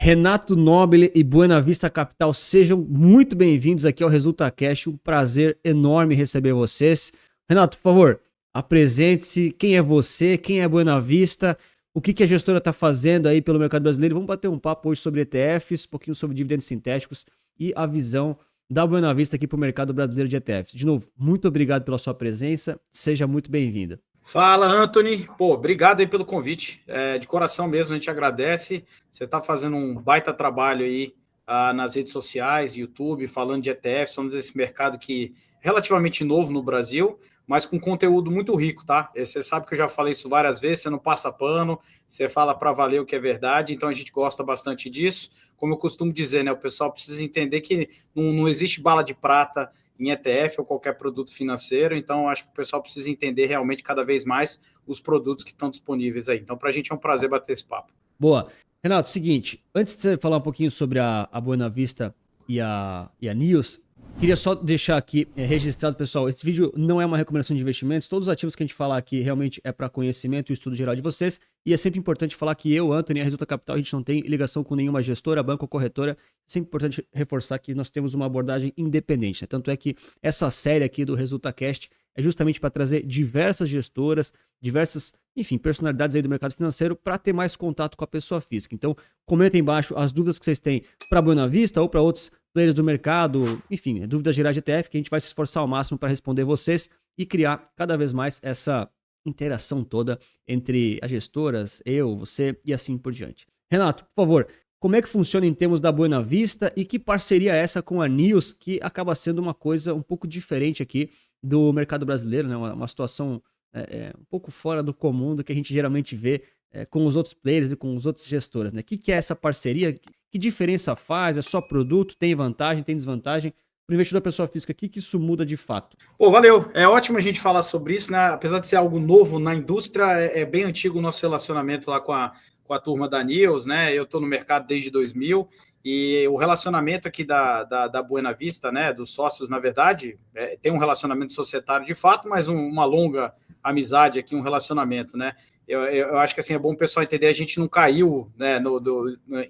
Renato Nobile e Buena Vista Capital, sejam muito bem-vindos aqui ao ResultaCast. Um prazer enorme receber vocês. Renato, por favor, apresente-se. Quem é você? Quem é Buena Vista? O que a gestora está fazendo aí pelo mercado brasileiro? Vamos bater um papo hoje sobre ETFs, um pouquinho sobre dividendos sintéticos e a visão da Buena Vista aqui para o mercado brasileiro de ETFs. De novo, muito obrigado pela sua presença. Seja muito bem-vinda. Fala, Anthony. Pô, obrigado aí pelo convite. De coração mesmo, a gente agradece. Você está fazendo um baita trabalho aí nas redes sociais, YouTube, falando de ETF. Somos esse mercado que é relativamente novo no Brasil, mas com conteúdo muito rico, tá? Você sabe que eu já falei isso várias vezes, você não passa pano, você fala para valer o que é verdade, então a gente gosta bastante disso. Como eu costumo dizer, né? O pessoal precisa entender que não existe bala de prata em ETF ou qualquer produto financeiro, então acho que o pessoal precisa entender realmente cada vez mais os produtos que estão disponíveis aí. Então, para a gente é um prazer bater esse papo. Boa. Renato, seguinte, antes de você falar um pouquinho sobre a Buena Vista e a News, queria só deixar aqui registrado, pessoal, esse vídeo não é uma recomendação de investimentos, todos os ativos que a gente falar aqui realmente é para conhecimento e estudo geral de vocês, e é sempre importante falar que eu, Anthony, a Resulta Capital, a gente não tem ligação com nenhuma gestora, banco ou corretora, é sempre importante reforçar que nós temos uma abordagem independente, né? Tanto é que essa série aqui do ResultaCast é justamente para trazer diversas gestoras, diversas, enfim, personalidades aí do mercado financeiro para ter mais contato com a pessoa física. Então, comenta aí embaixo as dúvidas que vocês têm para a Buena Vista ou para outros players do mercado, enfim, dúvidas gerais de ETF, que a gente vai se esforçar ao máximo para responder vocês e criar cada vez mais essa interação toda entre as gestoras, eu, você e assim por diante. Renato, por favor, como é que funciona em termos da Buena Vista e que parceria é essa com a News, que acaba sendo uma coisa um pouco diferente aqui do mercado brasileiro, né? Uma situação um pouco fora do comum do que a gente geralmente vê com os outros players e com os outros gestores, né? O que é essa parceria? Que diferença faz? É só produto? Tem vantagem? Tem desvantagem? Para o investidor pessoa física, o que isso muda de fato? Pô, valeu. É ótimo a gente falar sobre isso, né? Apesar de ser algo novo na indústria, é bem antigo o nosso relacionamento lá com a turma da News, né? Eu estou no mercado desde 2000 e o relacionamento aqui da Buena Vista, né? Dos sócios, na verdade, tem um relacionamento societário de fato, mas uma longa amizade aqui, um relacionamento, né? Eu acho que assim é bom o pessoal entender, a gente não caiu, né,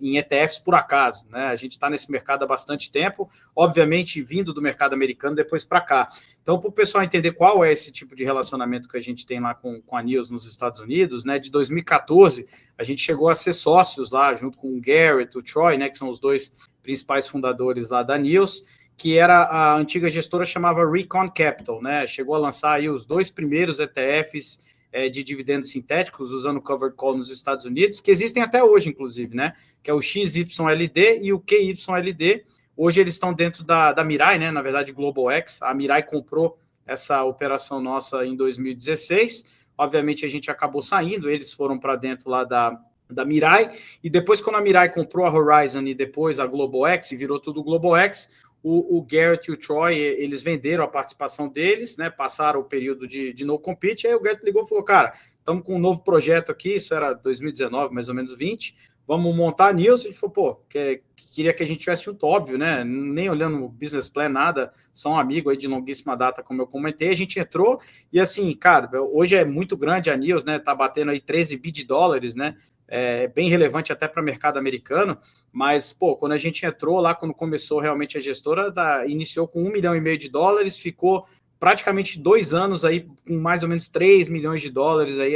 em ETFs por acaso, né? A gente está nesse mercado há bastante tempo, obviamente vindo do mercado americano depois para cá. Então, para o pessoal entender qual é esse tipo de relacionamento que a gente tem lá com a News nos Estados Unidos, né? De 2014, a gente chegou a ser sócios lá, junto com o Garrett, o Troy, né? Que são os dois principais fundadores lá da News, que era a antiga gestora, chamava Recon Capital, né? Chegou a lançar aí os dois primeiros ETFs de dividendos sintéticos, usando covered call nos Estados Unidos, que existem até hoje, inclusive, né? Que é o XYLD e o QYLD. Hoje eles estão dentro da Mirai, né? Na verdade, Global X. A Mirai comprou essa operação nossa em 2016. Obviamente, a gente acabou saindo, eles foram para dentro lá da Mirai, e depois, quando a Mirai comprou a Horizon e depois a Global X, e virou tudo Global X, o Garrett e o Troy, eles venderam a participação deles, né? Passaram o período de no compete, aí o Garrett ligou e falou, cara, estamos com um novo projeto aqui, isso era 2019, mais ou menos 20, vamos montar a News. A gente falou, pô, queria que a gente tivesse junto, óbvio, né? Nem olhando o business plan, nada, são amigos aí de longuíssima data, como eu comentei, a gente entrou, e assim, cara, hoje é muito grande a News, né? Tá batendo aí 13 bi de dólares, né? Bem relevante até para o mercado americano, mas, pô, quando a gente entrou lá, quando começou realmente a gestora, iniciou com $1,5 milhão, ficou praticamente 2 anos aí com mais ou menos 3 milhões de dólares, aí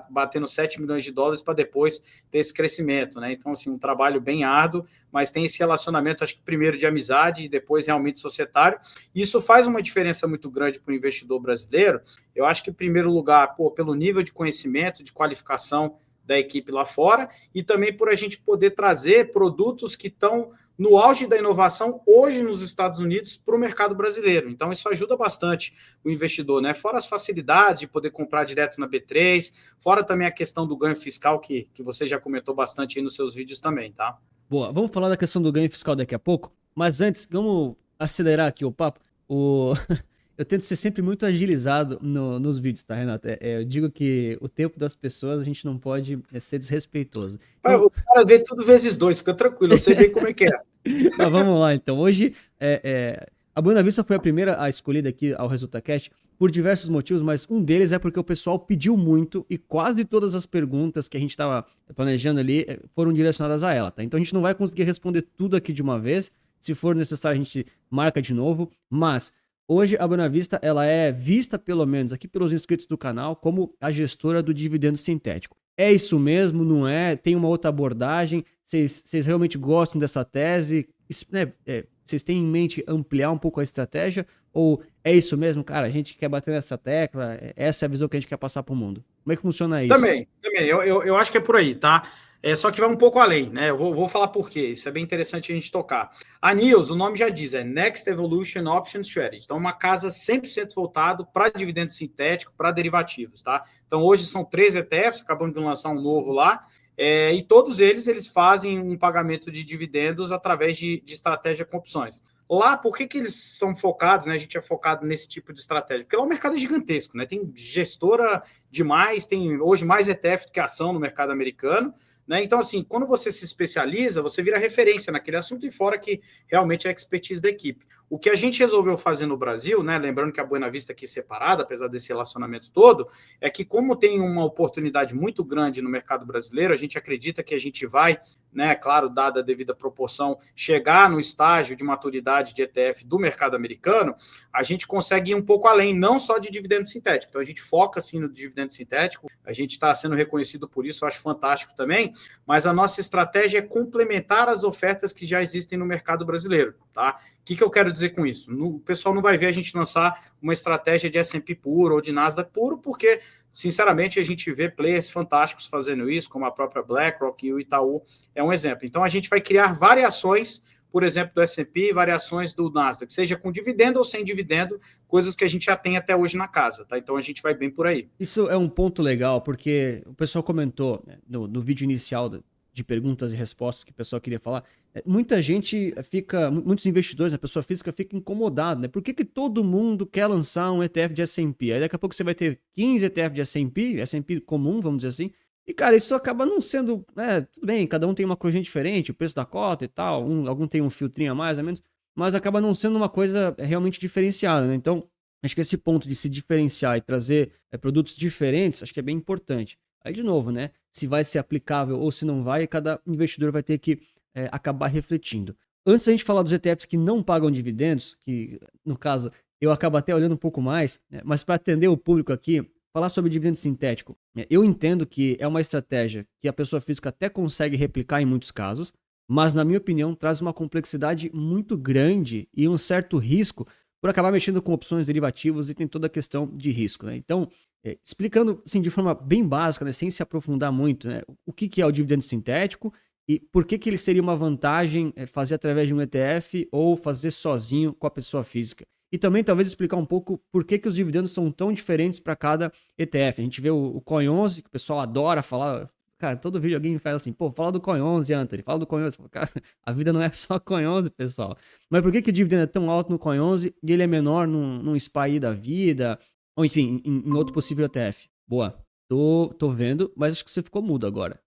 batendo 7 milhões de dólares para depois ter esse crescimento, né? Então, assim, um trabalho bem árduo, mas tem esse relacionamento, acho que primeiro de amizade e depois realmente societário. Isso faz uma diferença muito grande para o investidor brasileiro. Eu acho que, em primeiro lugar, pô, pelo nível de conhecimento, de qualificação da equipe lá fora, e também por a gente poder trazer produtos que estão no auge da inovação hoje nos Estados Unidos para o mercado brasileiro. Então, isso ajuda bastante o investidor, né? Fora as facilidades de poder comprar direto na B3, fora também a questão do ganho fiscal, que você já comentou bastante aí nos seus vídeos também, tá? Boa, vamos falar da questão do ganho fiscal daqui a pouco, mas antes, vamos acelerar aqui o papo. Eu tento ser sempre muito agilizado nos vídeos, tá, Renato? Eu digo que o tempo das pessoas a gente não pode ser desrespeitoso. Então, o cara vê tudo vezes 2, fica tranquilo, eu sei bem como é que é. Mas vamos lá, então. Hoje, a Buena Vista foi a primeira a escolhida aqui ao ResultaCast por diversos motivos, mas um deles é porque o pessoal pediu muito e quase todas as perguntas que a gente estava planejando ali foram direcionadas a ela, tá? Então a gente não vai conseguir responder tudo aqui de uma vez. Se for necessário, a gente marca de novo. Mas hoje a Buena Vista, ela é vista, pelo menos aqui pelos inscritos do canal, como a gestora do dividendo sintético. É isso mesmo? Não é? Tem uma outra abordagem? Vocês realmente gostam dessa tese? Vocês têm em mente ampliar um pouco a estratégia? Ou é isso mesmo, cara? A gente quer bater nessa tecla, essa é a visão que a gente quer passar para o mundo. Como é que funciona isso? Também. Eu acho que é por aí, tá? Só que vai um pouco além, né? Eu vou falar por quê. Isso é bem interessante a gente tocar. A NIOS, o nome já diz, é Next Evolution Option Strategy. Então, uma casa 100% voltado para dividendo sintético, para derivativos, tá? Então, hoje são 3 ETFs, acabamos de lançar um novo lá, e todos eles fazem um pagamento de dividendos através de estratégia com opções. Lá, por que eles são focados, né? A gente é focado nesse tipo de estratégia? Porque lá o mercado é gigantesco, né? Tem gestora demais, tem hoje mais ETF do que ação no mercado americano, né? Então, assim, quando você se especializa, você vira referência naquele assunto e fora que realmente é a expertise da equipe. O que a gente resolveu fazer no Brasil, né? Lembrando que a Buena Vista aqui separada, apesar desse relacionamento todo, é que como tem uma oportunidade muito grande no mercado brasileiro, a gente acredita que a gente vai, né, claro, dada a devida proporção, chegar no estágio de maturidade de ETF do mercado americano, a gente consegue ir um pouco além, não só de dividendo sintético. Então, a gente foca, assim, no dividendo sintético, a gente está sendo reconhecido por isso, eu acho fantástico também, mas a nossa estratégia é complementar as ofertas que já existem no mercado brasileiro, tá? O que eu quero dizer com isso? O pessoal não vai ver a gente lançar uma estratégia de S&P puro ou de Nasdaq puro, porque, sinceramente, a gente vê players fantásticos fazendo isso, como a própria BlackRock e o Itaú é um exemplo. Então, a gente vai criar variações, por exemplo, do S&P, variações do Nasdaq, seja com dividendo ou sem dividendo, coisas que a gente já tem até hoje na casa, tá? Então, a gente vai bem por aí. Isso é um ponto legal, porque o pessoal comentou, né, no vídeo inicial de perguntas e respostas que o pessoal queria falar, muita gente muitos investidores, a pessoa física fica incomodado, né? Por que todo mundo quer lançar um ETF de S&P? Aí daqui a pouco você vai ter 15 ETF de S&P comum, vamos dizer assim, e cara, isso acaba não sendo, tudo bem, cada um tem uma coisa diferente, o preço da cota e tal, algum tem um filtrinho a mais ou menos, mas acaba não sendo uma coisa realmente diferenciada, né? Então, acho que esse ponto de se diferenciar e trazer produtos diferentes, acho que é bem importante. Aí, de novo, né? Se vai ser aplicável ou se não vai, cada investidor vai ter que acabar refletindo. Antes da gente falar dos ETFs que não pagam dividendos, que, no caso, eu acabo até olhando um pouco mais, né, mas para atender o público aqui, falar sobre dividendo sintético. Eu entendo que é uma estratégia que a pessoa física até consegue replicar em muitos casos, mas, na minha opinião, traz uma complexidade muito grande e um certo risco por acabar mexendo com opções derivativos e tem toda a questão de risco, né? Então, explicando assim, de forma bem básica, né, sem se aprofundar muito, né, o que é o dividendo sintético e por que ele seria uma vantagem fazer através de um ETF ou fazer sozinho com a pessoa física. E também talvez explicar um pouco por que os dividendos são tão diferentes para cada ETF. A gente vê o Coin 11, que o pessoal adora falar. Cara, todo vídeo alguém faz assim, pô, fala do Coin 11, Anthony, fala do Coin 11. Cara, a vida não é só Coin 11, pessoal. Mas por que o dividendo é tão alto no Coin 11 e ele é menor num SPY da vida, ou enfim, em outro possível ETF? Boa, tô vendo, mas acho que você ficou mudo agora.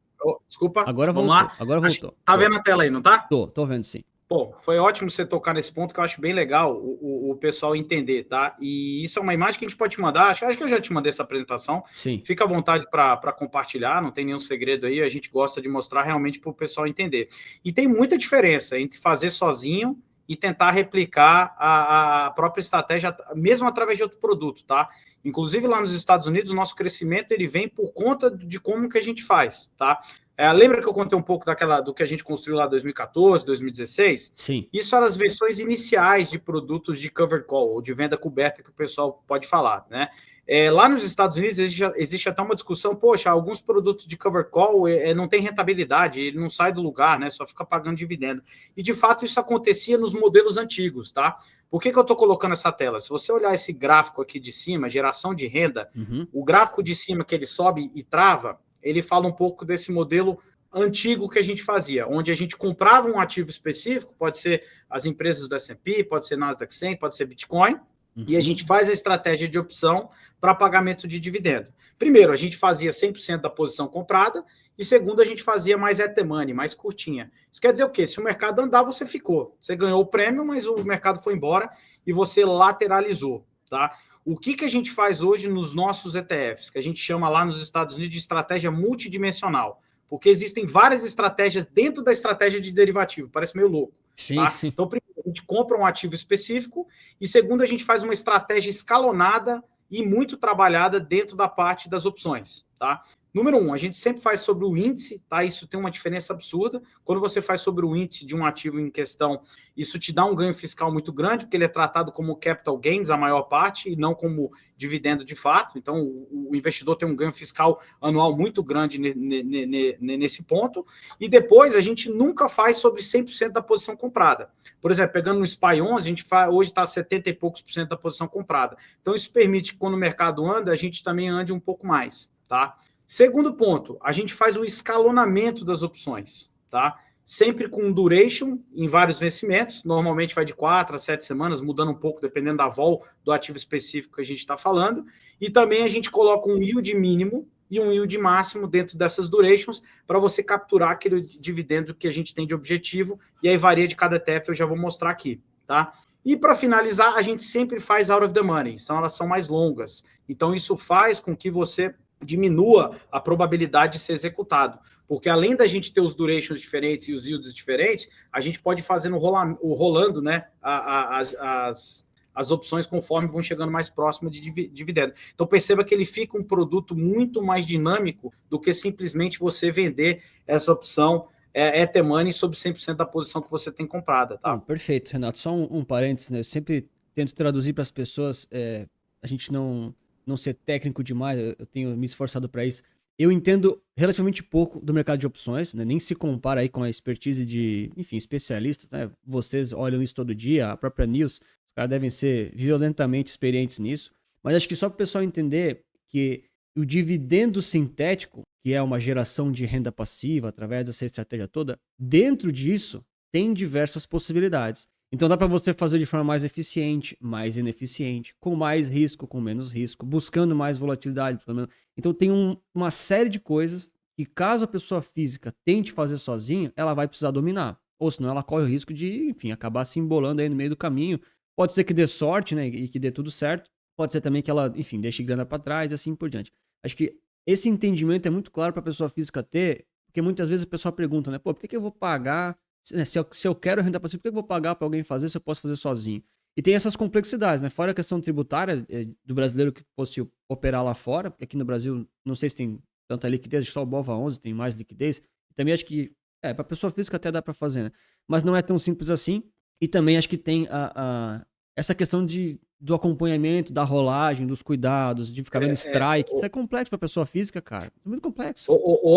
Desculpa, agora vamos voltou, lá. agora voltou. Tá vendo a tela aí, não tá? Tô vendo sim. Pô, foi ótimo você tocar nesse ponto, que eu acho bem legal o pessoal entender, tá? E isso é uma imagem que a gente pode te mandar, acho que eu já te mandei essa apresentação. Sim. Fica à vontade para compartilhar, não tem nenhum segredo aí, a gente gosta de mostrar realmente para o pessoal entender. E tem muita diferença entre fazer sozinho e tentar replicar a própria estratégia, mesmo através de outro produto, tá? Inclusive lá nos Estados Unidos, o nosso crescimento ele vem por conta de como que a gente faz, tá? Lembra que eu contei um pouco do que a gente construiu lá em 2014, 2016? Sim. Isso eram as versões iniciais de produtos de covered call, ou de venda coberta, que o pessoal pode falar, né? Lá nos Estados Unidos existe até uma discussão, poxa, alguns produtos de covered call não tem rentabilidade, ele não sai do lugar, né? Só fica pagando dividendo. E, de fato, isso acontecia nos modelos antigos, tá? Por que eu estou colocando essa tela? Se você olhar esse gráfico aqui de cima, geração de renda, o gráfico de cima que ele sobe e trava, ele fala um pouco desse modelo antigo que a gente fazia, onde a gente comprava um ativo específico, pode ser as empresas do S&P, pode ser Nasdaq 100, pode ser Bitcoin, e a gente faz a estratégia de opção para pagamento de dividendo. Primeiro, a gente fazia 100% da posição comprada, e segundo, a gente fazia mais at the money, mais curtinha. Isso quer dizer o quê? Se o mercado andar, você ficou. Você ganhou o prêmio, mas o mercado foi embora e você lateralizou. tá? O que a gente faz hoje nos nossos ETFs, que a gente chama lá nos Estados Unidos de estratégia multidimensional, porque existem várias estratégias dentro da estratégia de derivativo, parece meio louco, Sim, tá? sim. Então, primeiro, a gente compra um ativo específico e, segundo, a gente faz uma estratégia escalonada e muito trabalhada dentro da parte das opções, tá? Número um, a gente sempre faz sobre o índice, tá? Isso tem uma diferença absurda. Quando você faz sobre o índice de um ativo em questão, isso te dá um ganho fiscal muito grande, porque ele é tratado como capital gains, a maior parte, e não como dividendo de fato. Então, o investidor tem um ganho fiscal anual muito grande nesse ponto. E depois, a gente nunca faz sobre 100% da posição comprada. Por exemplo, pegando no SPY 11, a gente hoje está 70 e poucos por cento da posição comprada. Então, isso permite que quando o mercado anda, a gente também ande um pouco mais, tá? Segundo ponto, a gente faz o escalonamento das opções, tá? Sempre com duration em vários vencimentos, normalmente vai de 4 a 7 semanas, mudando um pouco dependendo da vol do ativo específico que a gente está falando. E também a gente coloca um yield mínimo e um yield máximo dentro dessas durations para você capturar aquele dividendo que a gente tem de objetivo, e aí varia de cada ETF, eu já vou mostrar aqui, tá? E para finalizar, a gente sempre faz out of the money, elas são mais longas. Então isso faz com que você diminua a probabilidade de ser executado. Porque além da gente ter os durations diferentes e os yields diferentes, a gente pode fazer rolando, né, as opções conforme vão chegando mais próximo de dividendo. Então perceba que ele fica um produto muito mais dinâmico do que simplesmente você vender essa opção money sobre 100% da posição que você tem comprada. Tá? Não, perfeito, Renato. Só um parênteses, né? Eu sempre tento traduzir para as pessoas, a gente não ser técnico demais, eu tenho me esforçado para isso. Eu entendo relativamente pouco do mercado de opções, né? Nem se compara aí com a expertise de, enfim, especialistas, né? Vocês olham isso todo dia, a própria News, os caras devem ser violentamente experientes nisso. Mas acho que só para o pessoal entender que o dividendo sintético, que é uma geração de renda passiva através dessa estratégia toda, dentro disso tem diversas possibilidades. Então dá para você fazer de forma mais eficiente, mais ineficiente, com mais risco, com menos risco, buscando mais volatilidade. Então tem uma série de coisas que caso a pessoa física tente fazer sozinha, ela vai precisar dominar. Ou senão ela corre o risco de, enfim, acabar se embolando aí no meio do caminho. Pode ser que dê sorte, né, e que dê tudo certo. Pode ser também que ela, enfim, deixe grana para trás e assim por diante. Acho que esse entendimento é muito claro para a pessoa física ter, porque muitas vezes a pessoa pergunta, né, pô, por que eu vou pagar... Se eu quero renda passiva, por que eu vou pagar para alguém fazer se eu posso fazer sozinho? E tem essas complexidades, né? Fora a questão tributária do brasileiro que fosse operar lá fora, aqui no Brasil, não sei se tem tanta liquidez, acho que só o Bova 11 tem mais liquidez. E também acho que, para pessoa física até dá para fazer, né? Mas não é tão simples assim. E também acho que tem essa questão do acompanhamento, da rolagem, dos cuidados, de ficar vendo strike. Isso é complexo para pessoa física, cara. É muito complexo.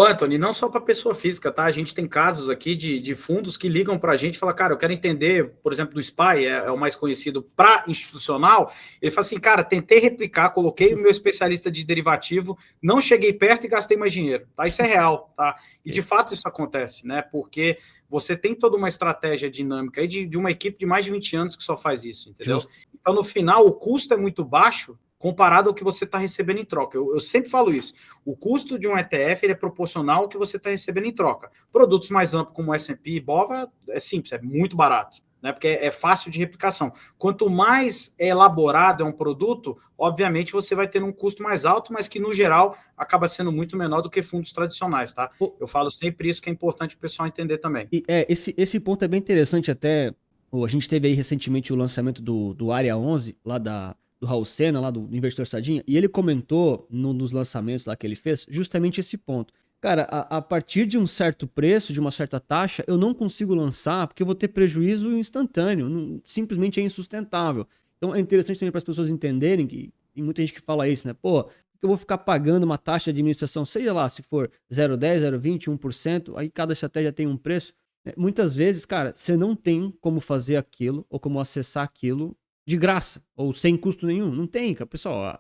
Anthony, não só para pessoa física, tá? A gente tem casos aqui de fundos que ligam para a gente e falam, cara, eu quero entender, por exemplo, do SPY, é o mais conhecido para institucional. Ele fala assim, cara, tentei replicar, coloquei o meu especialista de derivativo, não cheguei perto e gastei mais dinheiro, tá? Isso é real, tá? E de fato isso acontece, né? Porque você tem toda uma estratégia dinâmica aí de uma equipe de mais de 20 anos que só faz isso, entendeu? Justo. Então, no final, o custo é muito baixo comparado ao que você está recebendo em troca. Eu sempre falo isso. O custo de um ETF ele é proporcional ao que você está recebendo em troca. Produtos mais amplos como o S&P e Bova é simples, é muito barato, né? Porque é fácil de replicação. Quanto mais elaborado é um produto, obviamente você vai ter um custo mais alto, mas que no geral acaba sendo muito menor do que fundos tradicionais, tá? Eu falo sempre isso que é importante o pessoal entender também. E esse ponto é bem interessante até. A gente teve aí recentemente o lançamento do Área 11, lá do Raul Sena, lá do Investidor Sardinha, e ele comentou num dos lançamentos lá que ele fez, justamente esse ponto. Cara, a partir de um certo preço, de uma certa taxa, eu não consigo lançar porque eu vou ter prejuízo instantâneo, simplesmente é insustentável. Então é interessante também para as pessoas entenderem que tem muita gente que fala isso, né? Pô, eu vou ficar pagando uma taxa de administração, seja lá se for 0,10, 0,20, 1%, aí cada estratégia tem um preço. Muitas vezes, cara, você não tem como fazer aquilo ou como acessar aquilo de graça ou sem custo nenhum. Não tem, cara. Pessoal,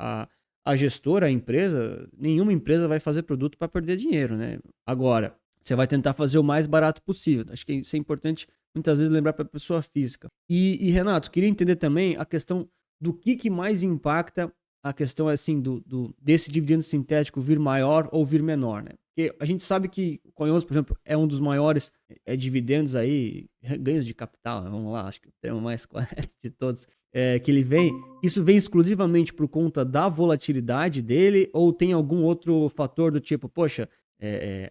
a gestora, a empresa, nenhuma empresa vai fazer produto para perder dinheiro, né? Agora, você vai tentar fazer o mais barato possível. Acho que isso é importante muitas vezes lembrar para a pessoa física. E, Renato, queria entender também a questão do que mais impacta a questão é assim, desse dividendo sintético vir maior ou vir menor, né? Porque a gente sabe que o Conhoso, por exemplo, é um dos maiores dividendos aí, ganhos de capital, vamos lá, acho que o termo mais correto de todos, que ele vem. Isso vem exclusivamente por conta da volatilidade dele ou tem algum outro fator do tipo, poxa,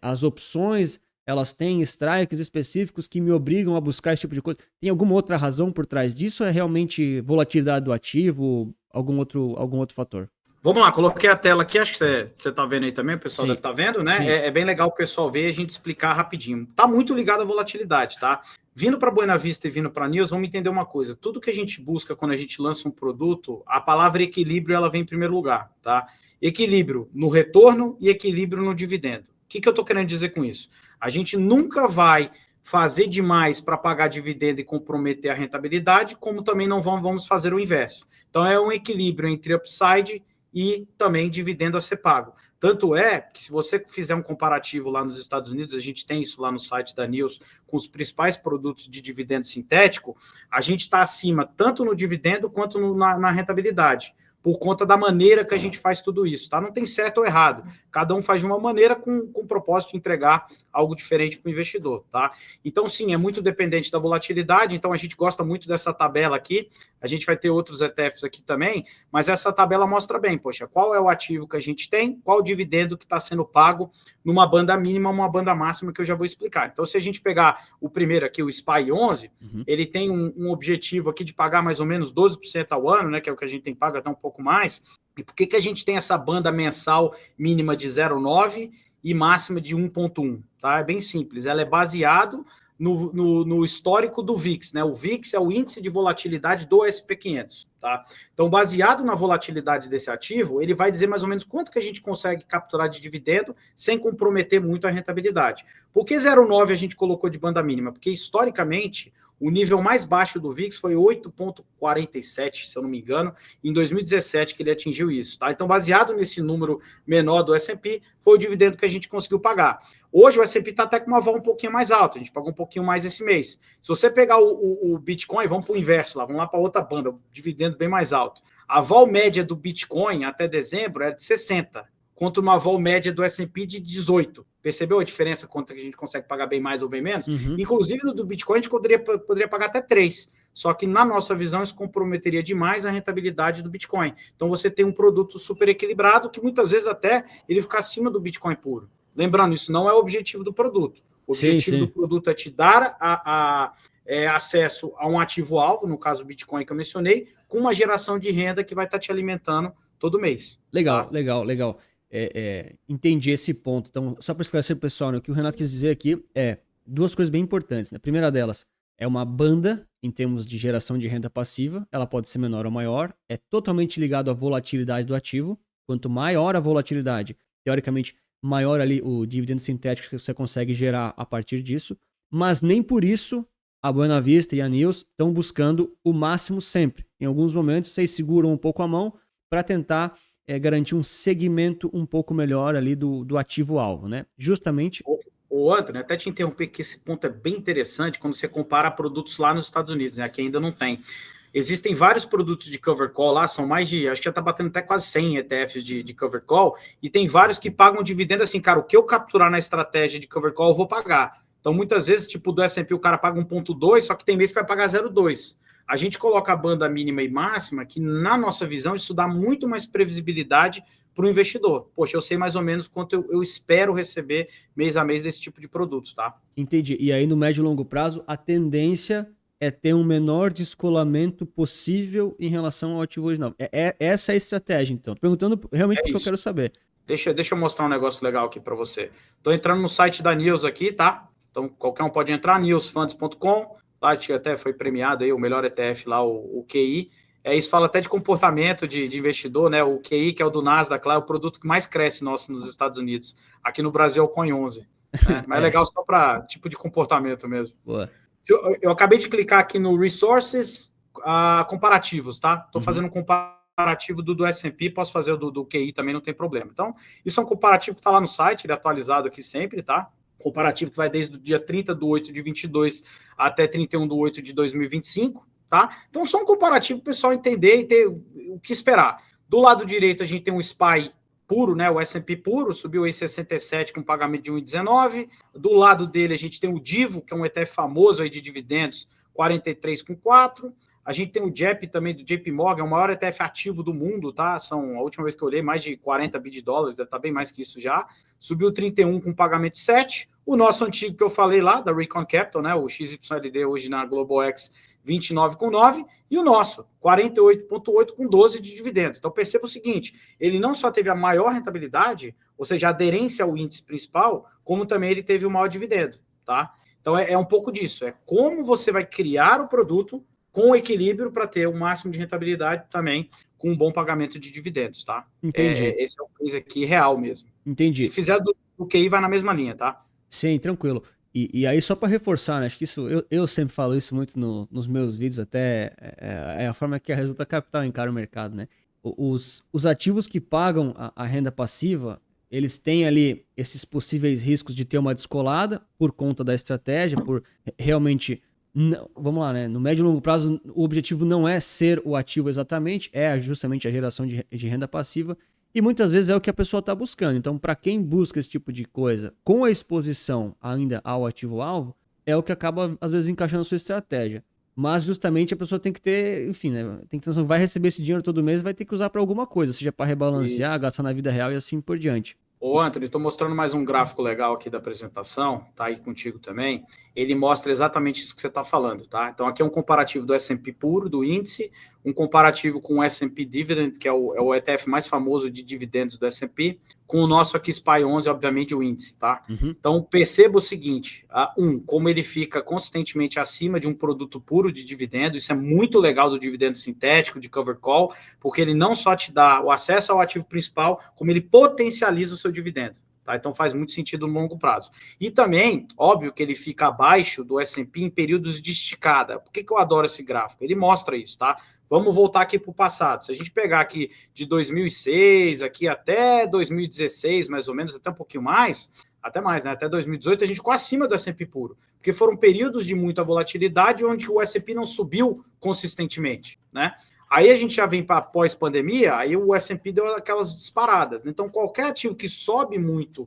as opções, elas têm strikes específicos que me obrigam a buscar esse tipo de coisa? Tem alguma outra razão por trás disso ou é realmente volatilidade do ativo, algum outro fator? Vamos lá, coloquei a tela aqui, acho que você está vendo aí também, o pessoal Sim. deve estar vendo, né? É bem legal o pessoal ver e a gente explicar rapidinho. Tá muito ligado à volatilidade, tá? Vindo para Buena Vista e vindo para News, vamos entender uma coisa. Tudo que a gente busca quando a gente lança um produto, a palavra equilíbrio ela vem em primeiro lugar, tá? Equilíbrio no retorno e equilíbrio no dividendo. O que eu estou querendo dizer com isso? A gente nunca vai fazer demais para pagar dividendo e comprometer a rentabilidade, como também não vamos fazer o inverso. Então é um equilíbrio entre upside e também dividendo a ser pago. Tanto é que se você fizer um comparativo lá nos Estados Unidos, a gente tem isso lá no site da News, com os principais produtos de dividendo sintético, a gente está acima tanto no dividendo quanto na rentabilidade, por conta da maneira que a gente faz tudo isso, tá? Não tem certo ou errado. Cada um faz de uma maneira com o propósito de entregar algo diferente para o investidor, tá? Então, sim, é muito dependente da volatilidade, então a gente gosta muito dessa tabela aqui, a gente vai ter outros ETFs aqui também, mas essa tabela mostra bem, poxa, qual é o ativo que a gente tem, qual o dividendo que está sendo pago numa banda mínima, uma banda máxima, que eu já vou explicar. Então, se a gente pegar o primeiro aqui, o SPY 11, ele tem um objetivo aqui de pagar mais ou menos 12% ao ano, né, que é o que a gente tem pago até um pouco mais. E por que a gente tem essa banda mensal mínima de 0,9 e máxima de 1,1? Tá? É bem simples, ela é baseado no histórico do VIX, né? O VIX é o índice de volatilidade do SP500, tá? Então, baseado na volatilidade desse ativo, ele vai dizer mais ou menos quanto que a gente consegue capturar de dividendo sem comprometer muito a rentabilidade. Por que 0,9 a gente colocou de banda mínima? Porque, historicamente, o nível mais baixo do VIX foi 8,47, se eu não me engano, em 2017 que ele atingiu isso, tá? Então, baseado nesse número menor do S&P, foi o dividendo que a gente conseguiu pagar. Hoje o S&P está até com uma vol um pouquinho mais alta, a gente pagou um pouquinho mais esse mês. Se você pegar o Bitcoin, vamos para o inverso lá, vamos lá para outra banda, o dividendo bem mais alto. A vol média do Bitcoin até dezembro era de 60, contra uma vol média do S&P de 18. Percebeu a diferença? Quanto que a gente consegue pagar bem mais ou bem menos? Inclusive, no do Bitcoin, a gente poderia pagar até 3. Só que, na nossa visão, isso comprometeria demais a rentabilidade do Bitcoin. Então, você tem um produto super equilibrado, que muitas vezes até ele fica acima do Bitcoin puro. Lembrando, isso não é o objetivo do produto. O objetivo do produto é te dar acesso a um ativo-alvo, no caso o Bitcoin que eu mencionei, com uma geração de renda que vai estar te alimentando todo mês. Legal, tá? legal. Entendi esse ponto. Então, só para esclarecer para o pessoal, né, o que o Renato quis dizer aqui é duas coisas bem importantes. Né? A primeira delas é uma banda em termos de geração de renda passiva. Ela pode ser menor ou maior. É totalmente ligado à volatilidade do ativo. Quanto maior a volatilidade, teoricamente, maior ali o dividendo sintético que você consegue gerar a partir disso. Mas nem por isso a Buena Vista e a News estão buscando o máximo sempre. Em alguns momentos, vocês seguram um pouco a mão para tentar garantir um segmento um pouco melhor ali do ativo-alvo, né? Justamente... O Antônio, até te interromper, que esse ponto é bem interessante quando você compara produtos lá nos Estados Unidos, né? Aqui ainda não tem. Existem vários produtos de cover call lá, são mais de, acho que já está batendo até quase 100 ETFs de cover call, e tem vários que pagam dividendo assim, cara, o que eu capturar na estratégia de cover call eu vou pagar. Então, muitas vezes, tipo do S&P, o cara paga 1,2, só que tem mês que vai pagar 0,2. A gente coloca a banda mínima e máxima, que na nossa visão isso dá muito mais previsibilidade para o investidor. Poxa, eu sei mais ou menos quanto eu espero receber mês a mês desse tipo de produto, tá? Entendi. E aí, no médio e longo prazo, a tendência é ter um menor descolamento possível em relação ao ativo original. Essa é a estratégia, então. Tô perguntando realmente porque eu quero saber. Deixa eu mostrar um negócio legal aqui para você. Estou entrando no site da News aqui, tá? Então, qualquer um pode entrar, newsfunds.com. Lá até foi premiado aí o melhor ETF lá, o QI. Isso fala até de comportamento de investidor, né? O QI, que é o do Nasdaq lá, é o produto que mais cresce nos Estados Unidos. Aqui no Brasil é o Coin 11. Né? Mas é legal só para tipo de comportamento mesmo. Boa. Eu acabei de clicar aqui no Resources comparativos, tá? Estou fazendo um comparativo do S&P, posso fazer o do QI também, não tem problema. Então, isso é um comparativo que está lá no site, ele é atualizado aqui sempre, tá? Comparativo que vai desde o dia 30/8 de 22 até 31/8 de 2025, tá? Então, só um comparativo para o pessoal entender e ter o que esperar. Do lado direito, a gente tem um SPY puro, né? O S&P puro, subiu aí 67 com pagamento de 1,19. Do lado dele, a gente tem o Divo, que é um ETF famoso aí de dividendos, 43,4. A gente tem o JEP também, do JP Morgan, o maior ETF ativo do mundo, tá? A última vez que eu olhei, mais de 40 bi de dólares, deve estar bem mais que isso já. Subiu 31 com pagamento de 7. O nosso antigo que eu falei lá, da Recon Capital, né? O XYLD hoje na Global X, 29,9. E o nosso, 48,8 com 12 de dividendo. Então perceba o seguinte, ele não só teve a maior rentabilidade, ou seja, a aderência ao índice principal, como também ele teve o maior dividendo, tá? Então é um pouco disso, é como você vai criar o produto com equilíbrio para ter o máximo de rentabilidade também com um bom pagamento de dividendos, tá? Entendi. Esse é um case aqui real mesmo. Entendi. Se fizer do QI, vai na mesma linha, tá? Sim, tranquilo. E aí, só para reforçar, né? Acho que isso, eu sempre falo isso muito nos meus vídeos, até é a forma que a Resulta Capital encara o mercado, né? Os ativos que pagam a renda passiva, eles têm ali esses possíveis riscos de ter uma descolada por conta da estratégia, por realmente. Vamos lá, né? No médio e longo prazo, o objetivo não é ser o ativo exatamente, é justamente a geração de renda passiva. E muitas vezes é o que a pessoa está buscando. Então, para quem busca esse tipo de coisa com a exposição ainda ao ativo-alvo, é o que acaba, às vezes, encaixando a sua estratégia. Mas, justamente, a pessoa tem que ter, enfim, né? Tem que ter, vai receber esse dinheiro todo mês, vai ter que usar para alguma coisa, seja para rebalancear, gastar na vida real e assim por diante. Ô, Anthony, estou mostrando mais um gráfico legal aqui da apresentação, tá aí contigo também. Ele mostra exatamente isso que você está falando, tá? Então, aqui é um comparativo do S&P puro, do índice, um comparativo com o S&P Dividend, que é o ETF mais famoso de dividendos do S&P, com o nosso aqui SPY 11, obviamente, o índice, tá? Uhum. Então, perceba o seguinte, como ele fica consistentemente acima de um produto puro de dividendo, isso é muito legal do dividendo sintético, de cover call, porque ele não só te dá o acesso ao ativo principal, como ele potencializa o seu dividendo. Tá? Então faz muito sentido no longo prazo. E também, óbvio que ele fica abaixo do S&P em períodos de esticada. Por que eu adoro esse gráfico? Ele mostra isso, tá? Vamos voltar aqui para o passado. Se a gente pegar aqui de 2006 aqui até 2016, mais ou menos, até um pouquinho mais, até mais, né? Até 2018, a gente ficou acima do S&P puro. Porque foram períodos de muita volatilidade onde o S&P não subiu consistentemente, né? Aí a gente já vem para pós-pandemia, aí o S&P deu aquelas disparadas. Né? Então, qualquer ativo que sobe muito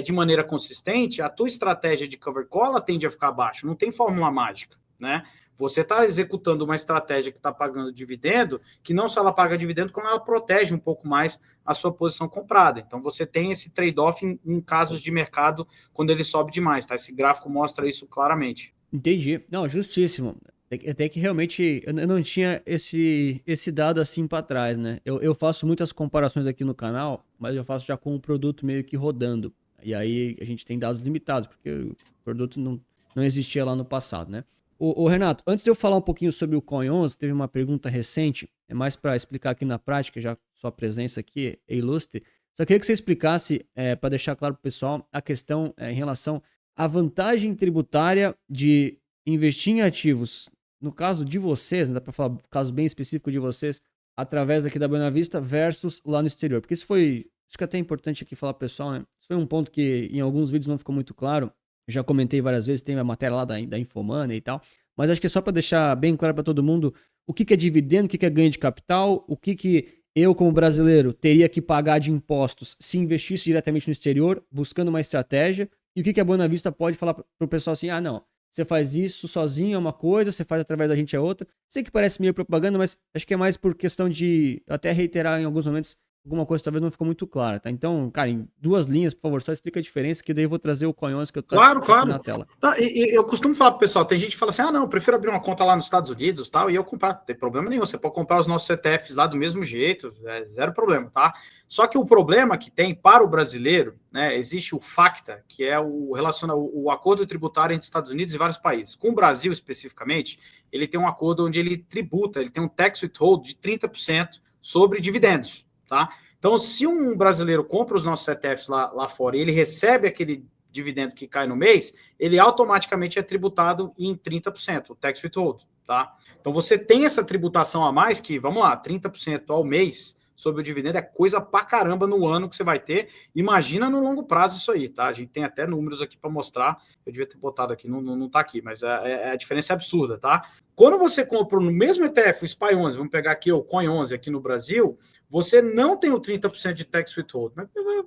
de maneira consistente, a tua estratégia de cover call tende a ficar abaixo. Não tem fórmula mágica, né? Você está executando uma estratégia que está pagando dividendo, que não só ela paga dividendo, como ela protege um pouco mais a sua posição comprada. Então, você tem esse trade-off em casos de mercado quando ele sobe demais, tá? Esse gráfico mostra isso claramente. Entendi. Não, justíssimo. Até que realmente eu não tinha esse dado assim para trás, né? Eu faço muitas comparações aqui no canal, mas eu faço já com o produto meio que rodando. E aí a gente tem dados limitados, porque o produto não existia lá no passado, né? Ô Renato, antes de eu falar um pouquinho sobre o Coin 11, teve uma pergunta recente, é mais para explicar aqui na prática, já sua presença aqui é ilustre. Só queria que você explicasse, para deixar claro para o pessoal, a questão em relação à vantagem tributária de investir em ativos, no caso de vocês, né, dá para falar um caso bem específico de vocês, através aqui da Buena Vista versus lá no exterior. Porque isso que é até importante aqui falar pro pessoal, né? Isso foi um ponto que em alguns vídeos não ficou muito claro. Já comentei várias vezes, tem a matéria lá da Infomoney e tal. Mas acho que é só para deixar bem claro para todo mundo o que é dividendo, o que é ganho de capital, o que eu, como brasileiro, teria que pagar de impostos se investisse diretamente no exterior, buscando uma estratégia, e o que a Buena Vista pode falar pro pessoal assim, não, você faz isso sozinho é uma coisa, você faz através da gente é outra. Sei que parece meio propaganda, mas acho que é mais por questão de até reiterar em alguns momentos alguma coisa talvez não ficou muito clara, tá? Então, cara, em 2 linhas, por favor, só explica a diferença, que daí eu vou trazer o Coin 11 que eu tô Claro. na tela. Tá, e eu costumo falar pro pessoal, tem gente que fala assim, não, eu prefiro abrir uma conta lá nos Estados Unidos, tal, e eu comprar, não tem problema nenhum, você pode comprar os nossos ETFs lá do mesmo jeito, zero problema, tá? Só que o problema que tem para o brasileiro, né, existe o FATCA, que é o acordo tributário entre Estados Unidos e vários países. Com o Brasil, especificamente, ele tem um acordo onde ele tributa, ele tem um tax withhold de 30% sobre dividendos, tá? Então, se um brasileiro compra os nossos ETFs lá fora e ele recebe aquele dividendo que cai no mês, ele automaticamente é tributado em 30%, o tax withhold, tá? Então, você tem essa tributação a mais que, vamos lá, 30% ao mês sobre o dividendo, é coisa pra caramba no ano que você vai ter. Imagina no longo prazo isso aí, tá? A gente tem até números aqui para mostrar. Eu devia ter botado aqui, não tá aqui, mas a diferença é absurda, tá? Quando você compra no mesmo ETF, o SPY 11, vamos pegar aqui o Coin 11 aqui no Brasil, você não tem o 30% de tax withhold.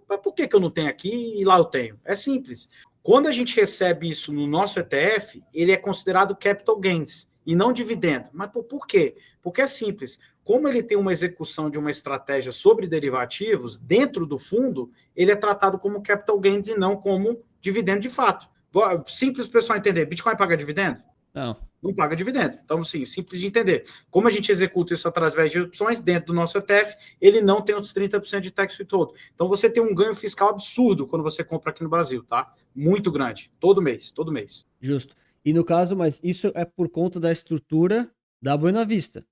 Mas por que eu não tenho aqui e lá eu tenho? É simples. Quando a gente recebe isso no nosso ETF, ele é considerado capital gains e não dividendo. Mas por quê? Porque é simples. Como ele tem uma execução de uma estratégia sobre derivativos dentro do fundo, ele é tratado como capital gains e não como dividendo de fato. Simples para o pessoal entender. Bitcoin paga dividendo? Não paga dividendo. Então, sim, simples de entender. Como a gente executa isso através de opções dentro do nosso ETF, ele não tem os 30% de tax withhold. Então, você tem um ganho fiscal absurdo quando você compra aqui no Brasil, tá? Muito grande. Todo mês, todo mês. Justo. E no caso, mas isso é por conta da estrutura da Buena Vista.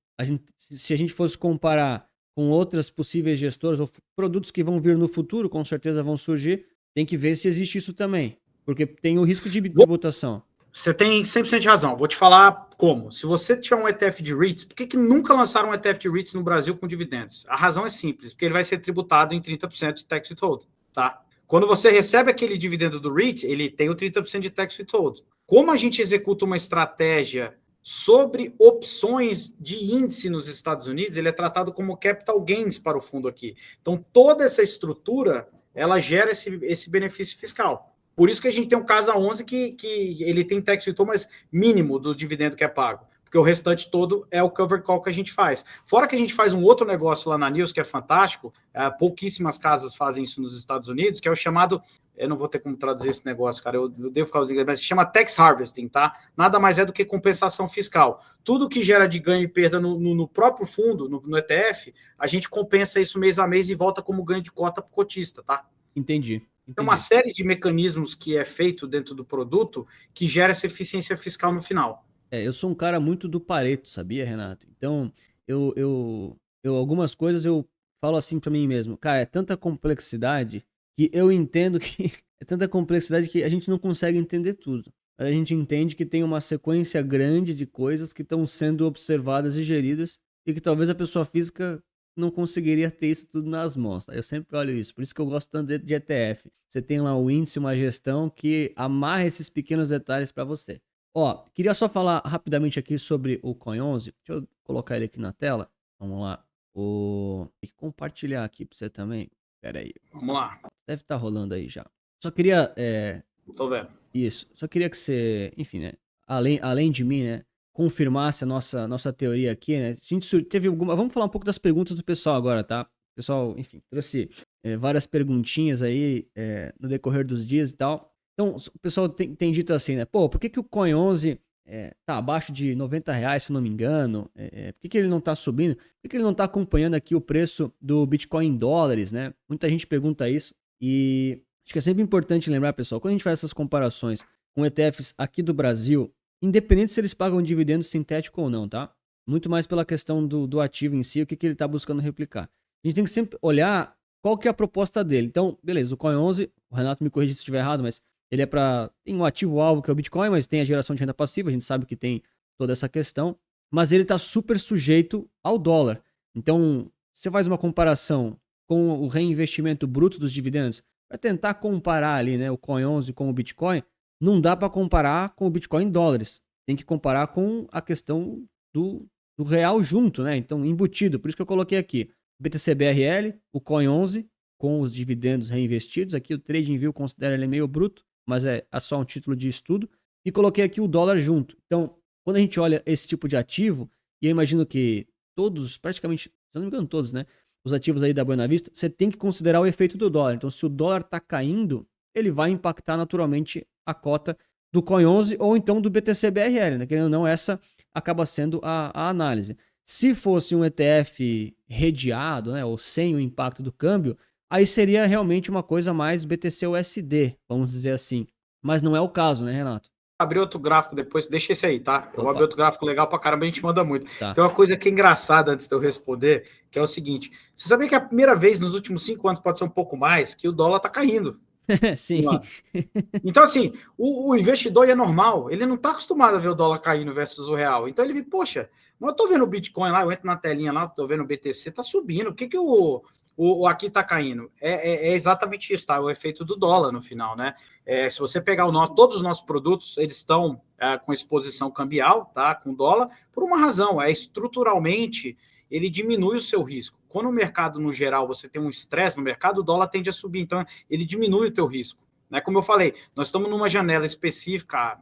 Se a gente fosse comparar com outras possíveis gestoras ou produtos que vão vir no futuro, com certeza vão surgir, tem que ver se existe isso também. Porque tem o risco de tributação. Você tem 100% de razão. Vou te falar como. Se você tiver um ETF de REITs, por que nunca lançaram um ETF de REITs no Brasil com dividendos? A razão é simples, porque ele vai ser tributado em 30% de tax withhold, tá? Quando você recebe aquele dividendo do REIT, ele tem o 30% de tax withhold. Como a gente executa uma estratégia sobre opções de índice nos Estados Unidos, ele é tratado como capital gains para o fundo aqui. Então, toda essa estrutura, ela gera esse benefício fiscal. Por isso que a gente tem um Casa 11 que ele tem tax withhold, mas mínimo do dividendo que é pago. Porque o restante todo é o cover call que a gente faz. Fora que a gente faz um outro negócio lá na News, que é fantástico, pouquíssimas casas fazem isso nos Estados Unidos, que é o chamado, eu não vou ter como traduzir esse negócio, cara, eu devo ficar usando inglês, mas se chama tax harvesting, tá? Nada mais é do que compensação fiscal. Tudo que gera de ganho e perda no próprio fundo, no ETF, a gente compensa isso mês a mês e volta como ganho de cota para o cotista, tá? Entendi. Tem uma série de mecanismos que é feito dentro do produto que gera essa eficiência fiscal no final. Eu sou um cara muito do Pareto, sabia, Renato? Então, eu algumas coisas eu falo assim pra mim mesmo. Cara, é tanta complexidade que eu entendo que é tanta complexidade que a gente não consegue entender tudo. A gente entende que tem uma sequência grande de coisas que estão sendo observadas e geridas e que talvez a pessoa física não conseguiria ter isso tudo nas mãos. Tá? Eu sempre olho isso. Por isso que eu gosto tanto de ETF. Você tem lá o índice, uma gestão que amarra esses pequenos detalhes para você. Ó, queria só falar rapidamente aqui sobre o Coin 11. Deixa eu colocar ele aqui na tela. Vamos lá. Tem que compartilhar aqui para você também. Pera aí. Vamos lá. Deve estar rolando aí já. Só queria... Tô vendo. Isso. Só queria que você, enfim, né? Além de mim, né? Confirmasse a nossa teoria aqui, né? A gente teve alguma... Vamos falar um pouco das perguntas do pessoal agora, tá? O pessoal, enfim, trouxe várias perguntinhas aí no decorrer dos dias e tal. Então, o pessoal tem dito assim, né? Pô, por que o Coin 11 tá abaixo de R$90, se não me engano? Por que ele não tá subindo? Por que ele não tá acompanhando aqui o preço do Bitcoin em dólares, né? Muita gente pergunta isso. E acho que é sempre importante lembrar, pessoal, quando a gente faz essas comparações com ETFs aqui do Brasil, independente se eles pagam dividendo sintético ou não, tá? Muito mais pela questão do ativo em si, o que ele tá buscando replicar. A gente tem que sempre olhar qual que é a proposta dele. Então, beleza, o Coin 11, o Renato me corrige se estiver errado, mas ele tem um ativo-alvo que é o Bitcoin, mas tem a geração de renda passiva, a gente sabe que tem toda essa questão, mas ele está super sujeito ao dólar. Então, você faz uma comparação com o reinvestimento bruto dos dividendos, para tentar comparar ali, né, o Coin 11 com o Bitcoin, não dá para comparar com o Bitcoin em dólares. Tem que comparar com a questão do real junto, né? Então, embutido. Por isso que eu coloquei aqui BTC-BRL, o Coin 11 com os dividendos reinvestidos. Aqui o TradingView considera ele meio bruto, mas é só um título de estudo. E coloquei aqui o dólar junto. Então, quando a gente olha esse tipo de ativo, e eu imagino que todos, praticamente, se eu não me engano todos, né? Os ativos aí da Buena Vista, você tem que considerar o efeito do dólar. Então, se o dólar está caindo, ele vai impactar naturalmente a cota do Coin 11 ou então do BTC-BRL, né? Querendo ou não, essa acaba sendo a análise. Se fosse um ETF redeado, né, ou sem o impacto do câmbio, aí seria realmente uma coisa mais BTC-USD, vamos dizer assim. Mas não é o caso, né, Renato? Abrir outro gráfico depois, deixa esse aí, tá? Eu vou abrir outro gráfico legal pra caramba, a gente manda muito. Tá. Tem uma coisa que é engraçada antes de eu responder, que é o seguinte: você sabia que a primeira vez nos últimos 5 anos, pode ser um pouco mais, que o dólar tá caindo? Sim. Então, assim, o investidor é normal, ele não está acostumado a ver o dólar caindo versus o real. Então ele vê, poxa, mas eu estou vendo o Bitcoin lá, eu entro na telinha lá, estou vendo o BTC, está subindo. O que o aqui está caindo? É exatamente isso, tá? O efeito do dólar no final, né? Se você pegar todos os nossos produtos, eles estão com exposição cambial, tá? Com dólar, por uma razão, estruturalmente ele diminui o seu risco. Quando o mercado, no geral, você tem um estresse no mercado, o dólar tende a subir, então ele diminui o teu risco. Né? Como eu falei, nós estamos numa janela específica,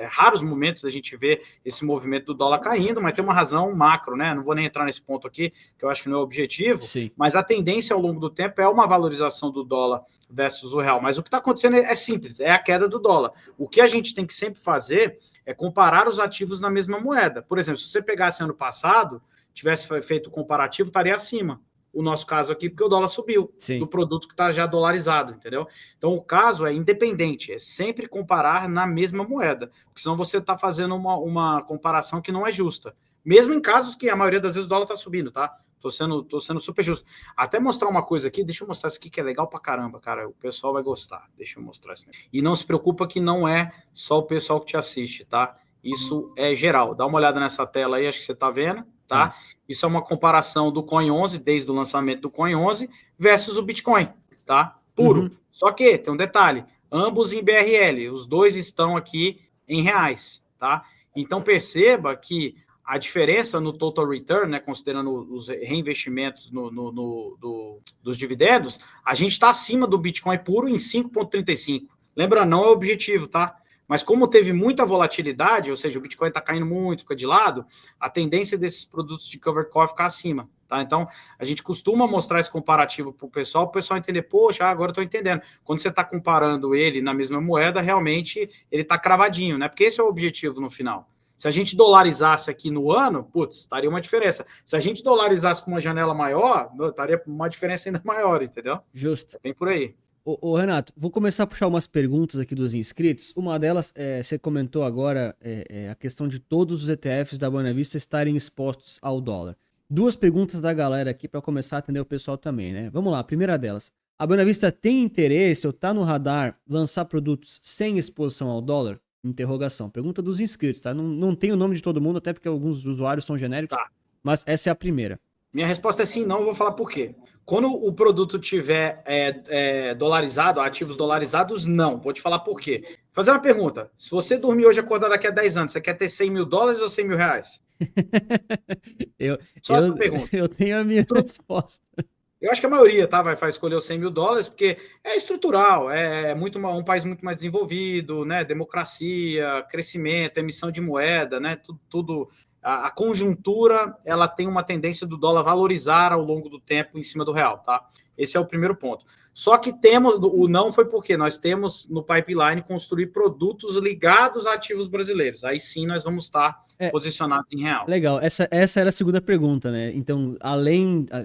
raros momentos a gente vê esse movimento do dólar caindo, mas tem uma razão macro, né? Não vou nem entrar nesse ponto aqui, que eu acho que não é o objetivo, Sim. Mas a tendência ao longo do tempo é uma valorização do dólar versus o real. Mas o que está acontecendo é simples, é a queda do dólar. O que a gente tem que sempre fazer é comparar os ativos na mesma moeda. Por exemplo, se você pegasse ano passado, tivesse feito o comparativo, estaria acima. O nosso caso aqui, porque o dólar subiu. Sim. Do produto que está já dolarizado, entendeu? Então, o caso é independente, é sempre comparar na mesma moeda, porque senão você está fazendo uma comparação que não é justa. Mesmo em casos que a maioria das vezes o dólar está subindo, tá? Tô sendo super justo. Até mostrar uma coisa aqui, deixa eu mostrar isso aqui que é legal pra caramba, cara. O pessoal vai gostar. Deixa eu mostrar isso. E não se preocupa que não é só o pessoal que te assiste, tá? Isso é geral. Dá uma olhada nessa tela aí, acho que você tá vendo. Tá? Isso é uma comparação do Coin 11, desde o lançamento do Coin 11, versus o Bitcoin, tá? Puro. Só que, tem um detalhe, ambos em BRL, os dois estão aqui em reais, tá? Então, perceba que a diferença no total return, né, considerando os reinvestimentos dos dividendos, a gente está acima do Bitcoin puro em 5,35. Lembra, não é o objetivo, tá? Mas como teve muita volatilidade, ou seja, o Bitcoin está caindo muito, fica de lado, a tendência desses produtos de covered call é ficar acima, tá? Então, a gente costuma mostrar esse comparativo para o pessoal entender, poxa, agora eu estou entendendo. Quando você está comparando ele na mesma moeda, realmente ele está cravadinho, né? Porque esse é o objetivo no final. Se a gente dolarizasse aqui no ano, putz, estaria uma diferença. Se a gente dolarizasse com uma janela maior, estaria uma diferença ainda maior, entendeu? Justo. É bem por aí. Ô, Renato, vou começar a puxar umas perguntas aqui dos inscritos. Uma delas, você comentou agora a questão de todos os ETFs da Buena Vista estarem expostos ao dólar. Duas perguntas da galera aqui para começar a atender o pessoal também, né? Vamos lá, a primeira delas. A Buena Vista tem interesse ou está no radar lançar produtos sem exposição ao dólar? Interrogação. Pergunta dos inscritos, tá? Não tem o nome de todo mundo, até porque alguns usuários são genéricos, tá. Mas essa é a primeira. Minha resposta é sim, não, eu vou falar por quê. Quando o produto tiver dolarizado, ativos dolarizados, não. Vou te falar por quê. Fazer uma pergunta. Se você dormir hoje e acordar daqui a 10 anos, você quer ter 100 mil dólares ou 100 mil reais? Só essa pergunta. Eu tenho a minha resposta. Eu acho que a maioria, tá, vai escolher os 100 mil dólares, porque é estrutural, é um país muito mais desenvolvido, né? Democracia, crescimento, emissão de moeda, né? Tudo a conjuntura, ela tem uma tendência do dólar valorizar ao longo do tempo em cima do real, tá? Esse é o primeiro ponto. Só que o não foi porque nós temos no pipeline construir produtos ligados a ativos brasileiros. Aí sim nós vamos estar posicionados em real. Legal, essa era a segunda pergunta, né? Então,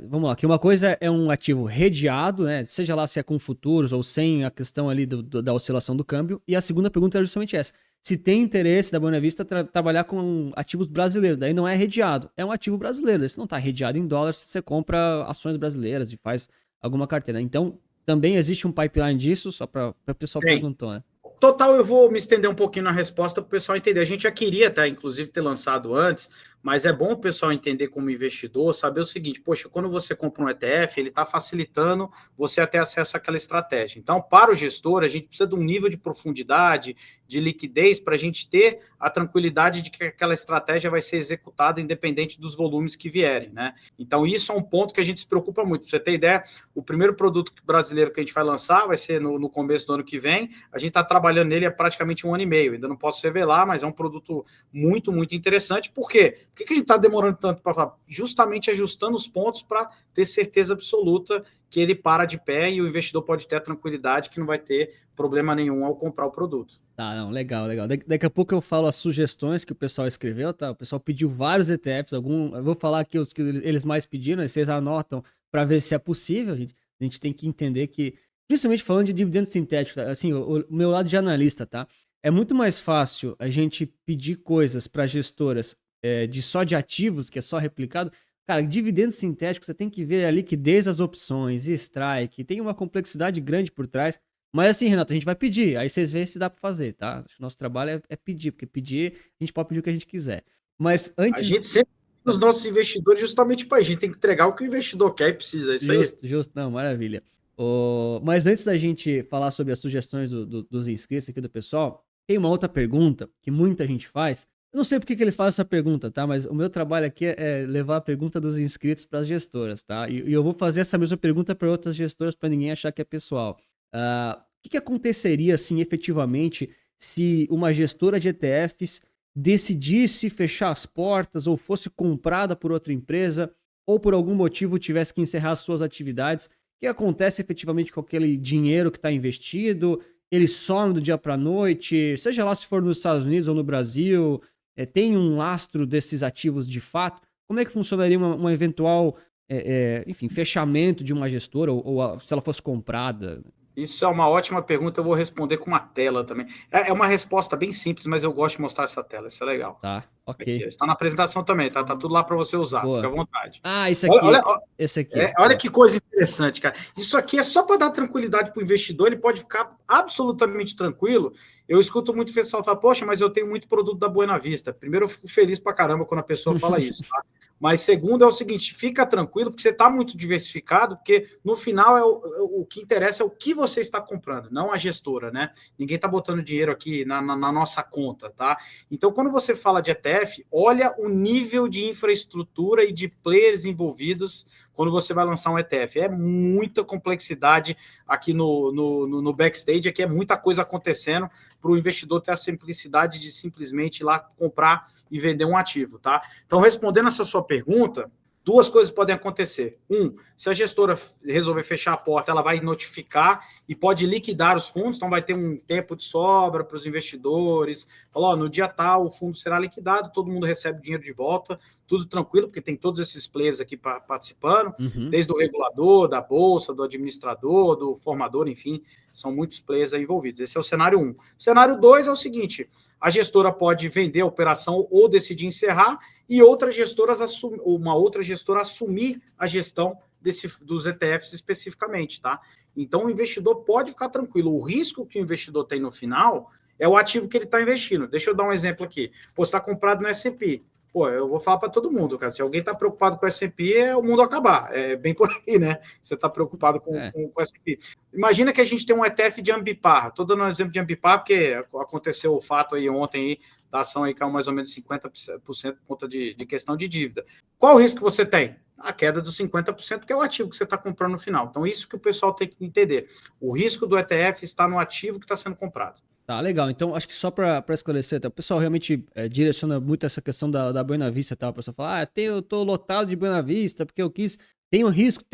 vamos lá, que uma coisa é um ativo redeado, né? Seja lá se é com futuros ou sem a questão ali da oscilação do câmbio. E a segunda pergunta é justamente essa. Se tem interesse da Buena Vista trabalhar com ativos brasileiros, daí não é redeado, é um ativo brasileiro. Se não está redeado em dólares, você compra ações brasileiras e faz alguma carteira. Então, também existe um pipeline disso, só para o pessoal perguntar, né? Total, eu vou me estender um pouquinho na resposta para o pessoal entender. A gente já queria até, inclusive, ter lançado antes, mas é bom o pessoal entender como investidor, saber o seguinte, poxa, quando você compra um ETF, ele está facilitando você a ter acesso àquela estratégia. Então, para o gestor, a gente precisa de um nível de profundidade, de liquidez, para a gente ter a tranquilidade de que aquela estratégia vai ser executada independente dos volumes que vierem, né? Então, isso é um ponto que a gente se preocupa muito. Para você ter ideia, o primeiro produto brasileiro que a gente vai lançar vai ser no começo do ano que vem. A gente está trabalhando nele há praticamente 1 ano e meio. Ainda não posso revelar, mas é um produto muito, muito interessante. Por quê? Por que a gente está demorando tanto para falar? Justamente ajustando os pontos para ter certeza absoluta que ele para de pé e o investidor pode ter a tranquilidade que não vai ter problema nenhum ao comprar o produto. Tá, não, legal. Daqui a pouco eu falo as sugestões que o pessoal escreveu, tá? O pessoal pediu vários ETFs, eu vou falar aqui os que eles mais pediram, e vocês anotam para ver se é possível. A gente tem que entender que, principalmente falando de dividendo sintético, assim, o meu lado de analista, tá? É muito mais fácil a gente pedir coisas para gestoras só de ativos, que é só replicado. Cara, dividendo sintético, você tem que ver a liquidez das opções, strike, tem uma complexidade grande por trás. Mas assim, Renato, a gente vai pedir. Aí vocês veem se dá pra fazer, tá? Acho que o nosso trabalho é pedir, porque pedir, a gente pode pedir o que a gente quiser. Mas A gente antes. sempre os nossos investidores justamente para a gente tem que entregar o que o investidor quer e precisa, é isso aí. Justo, justo. Não, maravilha. Mas antes da gente falar sobre as sugestões dos inscritos aqui do pessoal, tem uma outra pergunta que muita gente faz. Eu não sei por que eles fazem essa pergunta, tá? Mas o meu trabalho aqui é levar a pergunta dos inscritos para as gestoras, tá? E eu vou fazer essa mesma pergunta para outras gestoras para ninguém achar que é pessoal. O que aconteceria, assim, efetivamente, se uma gestora de ETFs decidisse fechar as portas ou fosse comprada por outra empresa ou por algum motivo tivesse que encerrar suas atividades? O que acontece efetivamente com aquele dinheiro que está investido? Ele some do dia para a noite, seja lá se for nos Estados Unidos ou no Brasil, tem um lastro desses ativos de fato? Como é que funcionaria uma eventual, enfim, fechamento de uma gestora ou se ela fosse comprada? Isso é uma ótima pergunta, eu vou responder com uma tela também. É uma resposta bem simples, mas eu gosto de mostrar essa tela, isso é legal. Tá, Aqui, ok. está na apresentação também, tá? Tá tudo lá para você usar, fica à Boa. vontade. Ah, esse Olha, aqui, esse aqui. olha Boa. que coisa interessante, cara. Isso aqui é só para dar tranquilidade para o investidor, ele pode ficar absolutamente tranquilo. Eu escuto muito o pessoal falar, poxa, mas eu tenho muito produto da Buena Vista. Primeiro, eu fico feliz para caramba quando a pessoa fala isso, tá? Mas segundo é o seguinte, fica tranquilo, porque você está muito diversificado, porque no final o que interessa é o que você está comprando, não a gestora, né? Ninguém está botando dinheiro aqui na nossa conta, tá? Então, quando você fala de ETF, olha o nível de infraestrutura e de players envolvidos quando você vai lançar um ETF. É muita complexidade aqui no backstage, aqui é muita coisa acontecendo para o investidor ter a simplicidade de simplesmente ir lá comprar e vender um ativo, tá? Então, respondendo essa sua pergunta, duas coisas podem acontecer. Se a gestora resolver fechar a porta, ela vai notificar e pode liquidar os fundos, então vai ter um tempo de sobra para os investidores. Falou, no dia tal o fundo será liquidado, todo mundo recebe dinheiro de volta, tudo tranquilo, porque tem todos esses players aqui participando, desde o regulador, da bolsa, do administrador, do formador, enfim, são muitos players aí envolvidos. Esse é o cenário 1. Cenário 2 é o seguinte, a gestora pode vender a operação ou decidir encerrar e uma outra gestora assumir a gestão dos ETFs especificamente, tá? Então, o investidor pode ficar tranquilo. O risco que o investidor tem no final é o ativo que ele está investindo. Deixa eu dar um exemplo aqui. Você está comprado no S&P. Eu vou falar para todo mundo, cara. Se alguém está preocupado com o S&P, é o mundo acabar. É bem por aí, né? Você está preocupado com o S&P. Imagina que a gente tem um ETF de Ambipar. Estou dando um exemplo de Ambipar, porque aconteceu o fato aí ontem aí, da ação aí caiu mais ou menos 50% por conta de questão de dívida. Qual o risco que você tem? A queda dos 50%, que é o ativo que você está comprando no final. Então, isso que o pessoal tem que entender. O risco do ETF está no ativo que está sendo comprado. Tá, legal. Então, acho que só para esclarecer, tá? O pessoal realmente direciona muito essa questão da Buena Vista, tá? O pessoal fala, eu tô lotado de Buena Vista, porque eu quis, tem um risco.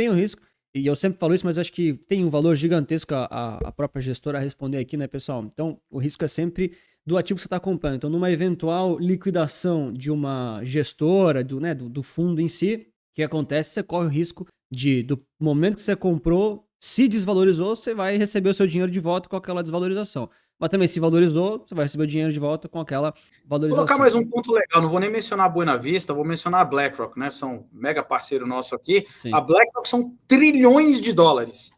E eu sempre falo isso, mas acho que tem um valor gigantesco a própria gestora a responder aqui, né, pessoal? Então, o risco é sempre do ativo que você está comprando. Então, numa eventual liquidação de uma gestora, do fundo em si, o que acontece? Você corre o risco do momento que você comprou, se desvalorizou, você vai receber o seu dinheiro de volta com aquela desvalorização. Mas também, se valorizou, você vai receber o dinheiro de volta com aquela valorização. Vou colocar mais um ponto legal, não vou nem mencionar a Buena Vista, vou mencionar a BlackRock, né? São mega parceiro nosso aqui. Sim. A BlackRock são trilhões de dólares,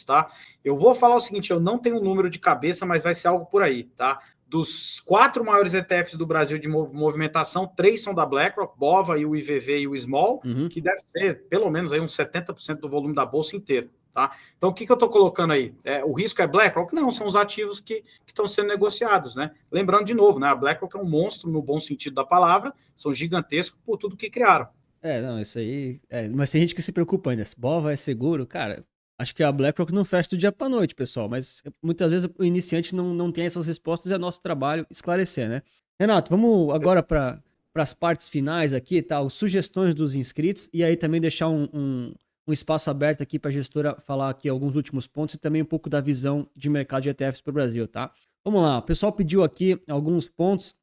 tá? Eu vou falar o seguinte, eu não tenho um número de cabeça, mas vai ser algo por aí, tá? Dos 4 maiores ETFs do Brasil de movimentação, 3 são da BlackRock, BOVA e o IVV e o Small, que deve ser pelo menos aí uns 70% do volume da bolsa inteiro. Tá? Então, o que eu estou colocando aí? O risco é BlackRock? Não, são os ativos que estão sendo negociados, né? Lembrando de novo, né? A BlackRock é um monstro no bom sentido da palavra, são gigantescos por tudo que criaram. Não, isso aí. Mas tem gente que se preocupa ainda. Se BOVA é seguro, cara. Acho que a BlackRock não fecha do dia para noite, pessoal. Mas muitas vezes o iniciante não tem essas respostas e é nosso trabalho esclarecer, né? Renato, vamos agora para as partes finais aqui, tá? As sugestões dos inscritos e aí também deixar um espaço aberto aqui para a gestora falar aqui alguns últimos pontos e também um pouco da visão de mercado de ETFs para o Brasil, tá? Vamos lá, o pessoal pediu aqui alguns pontos,